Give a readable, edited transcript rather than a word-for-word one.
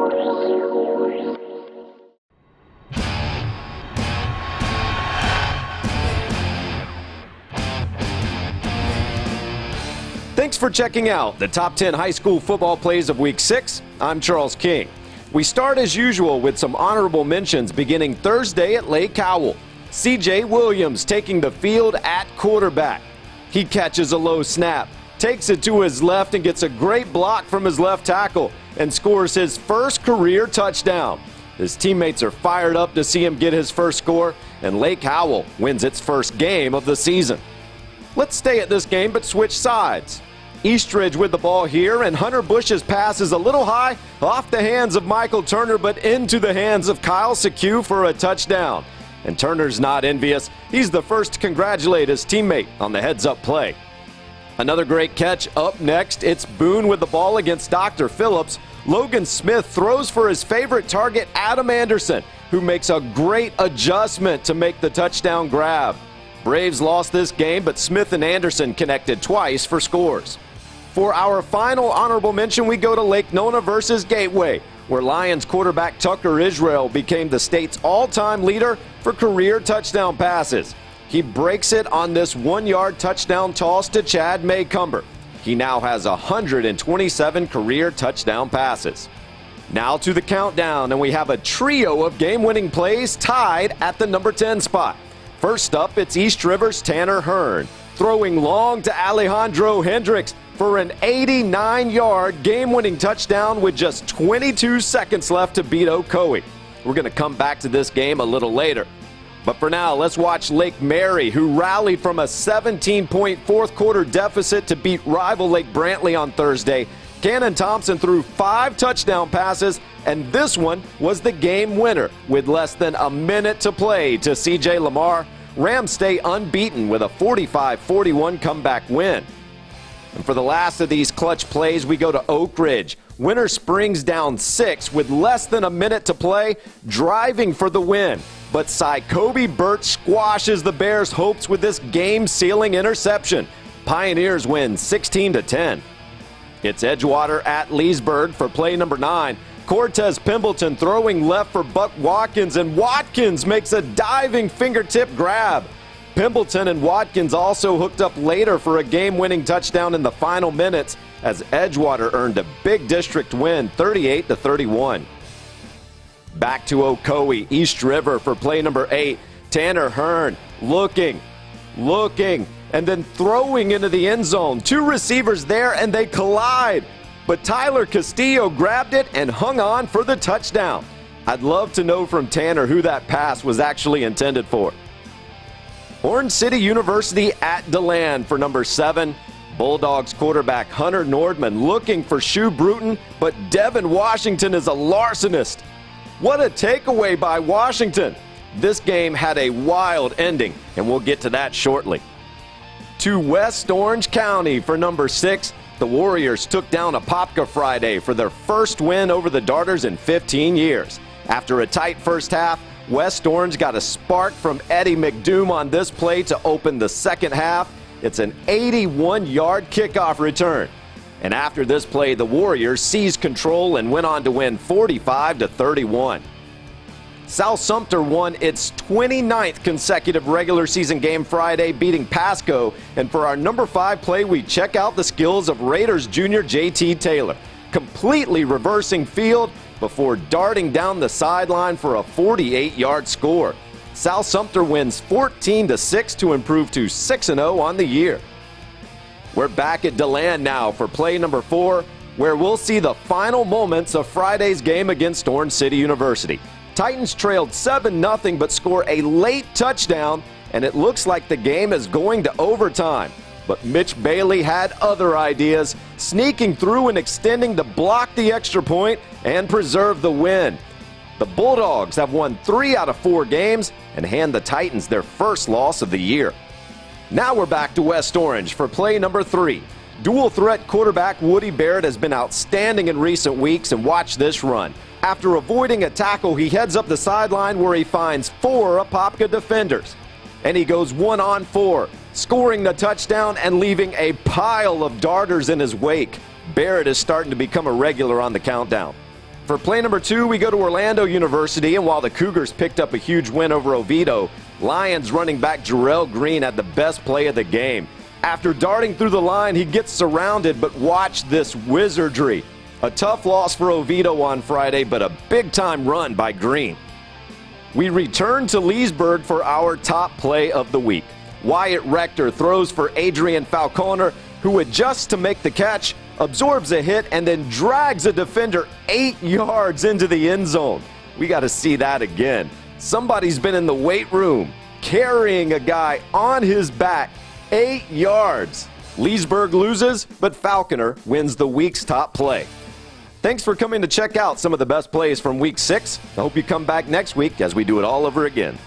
Thanks for checking out the top 10 high school football plays of Week 6. I'm Charles King. We start as usual with some honorable mentions beginning Thursday at Lake Howell. C.J. Williams taking the field at quarterback. He catches a low snap, takes it to his left and gets a great block from his left tackle and scores his first career touchdown. His teammates are fired up to see him get his first score, and Lake Howell wins its first game of the season. Let's stay at this game but switch sides. Eastridge with the ball here, and Hunter Bush's pass is a little high off the hands of Michael Turner but into the hands of Kyle Seque for a touchdown. And Turner's not envious. He's the first to congratulate his teammate on the heads-up play. Another great catch up next. It's Boone with the ball against Dr. Phillips. Logan Smith throws for his favorite target, Adam Anderson, who makes a great adjustment to make the touchdown grab. Braves lost this game, but Smith and Anderson connected twice for scores. For our final honorable mention, we go to Lake Nona versus Gateway, where Lions quarterback Tucker Israel became the state's all-time leader for career touchdown passes. He breaks it on this 1-yard touchdown toss to Chad Maycumber. He now has 127 career touchdown passes. Now to the countdown, and we have a trio of game-winning plays tied at the number 10 spot. First up, it's East River's Tanner Hearn, throwing long to Alejandro Hendricks for an 89-yard game-winning touchdown with just 22 seconds left to beat Ocoee. We're going to come back to this game a little later. But for now, let's watch Lake Mary, who rallied from a 17-point fourth-quarter deficit to beat rival Lake Brantley on Thursday. Cannon Thompson threw 5 touchdown passes, and this one was the game winner with less than a minute to play to C.J. Lamar. Rams stay unbeaten with a 45-41 comeback win. And for the last of these clutch plays, we go to Oak Ridge. Winter Springs down 6 with less than a minute to play, driving for the win. But Kobe Burt squashes the Bears' hopes with this game-sealing interception. Pioneers win 16-10. It's Edgewater at Leesburg for play number 9. Cortez Pimbleton throwing left for Buck Watkins, and Watkins makes a diving fingertip grab. Pimbleton and Watkins also hooked up later for a game-winning touchdown in the final minutes as Edgewater earned a big district win, 38-31. Back to Ocoee, East River for play number 8. Tanner Hearn looking, and then throwing into the end zone. 2 receivers there, and they collide. But Tyler Castillo grabbed it and hung on for the touchdown. I'd love to know from Tanner who that pass was actually intended for. Orange City University at DeLand for number 7. Bulldogs quarterback Hunter Nordman looking for Shu Bruton, but Devin Washington is a larcenist. What a takeaway by Washington. This game had a wild ending, and we'll get to that shortly. To West Orange County for number 6. The Warriors took down Apopka Friday for their first win over the Darters in 15 years. After a tight first half, West Orange got a spark from Eddie McDoom on this play to open the second half. It's an 81-yard kickoff return. And after this play, the Warriors seized control and went on to win 45-31. South Sumter won its 29th consecutive regular season game Friday, beating Pasco. And for our number 5 play, we check out the skills of Raiders junior J.T. Taylor, completely reversing field before darting down the sideline for a 48-yard score. South Sumter wins 14-6 to improve to 6-0 on the year. We're back at DeLand now for play number 4, where we'll see the final moments of Friday's game against Orange City University. Titans trailed 7-0 but score a late touchdown, and it looks like the game is going to overtime. But Mitch Bailey had other ideas, sneaking through and extending to block the extra point and preserve the win. The Bulldogs have won 3 out of 4 games and hand the Titans their first loss of the year. Now we're back to West Orange for play number 3. Dual threat quarterback Woody Barrett has been outstanding in recent weeks, and watch this run. After avoiding a tackle, he heads up the sideline where he finds 4 Apopka defenders. And he goes 1-on-4, scoring the touchdown and leaving a pile of darters in his wake. Barrett is starting to become a regular on the countdown. For play number 2, we go to Orlando University, and while the Cougars picked up a huge win over Oviedo, Lions running back Jarrell Green had the best play of the game. After darting through the line, he gets surrounded, but watch this wizardry. A tough loss for Oviedo on Friday, but a big-time run by Green. We return to Leesburg for our top play of the week. Wyatt Rector throws for Adrian Falconer, who adjusts to make the catch, absorbs a hit, and then drags a defender 8 yards into the end zone. We got to see that again. Somebody's been in the weight room carrying a guy on his back 8 yards. Leesburg loses, but Falconer wins the week's top play. Thanks for coming to check out some of the best plays from Week 6. I hope you come back next week as we do it all over again.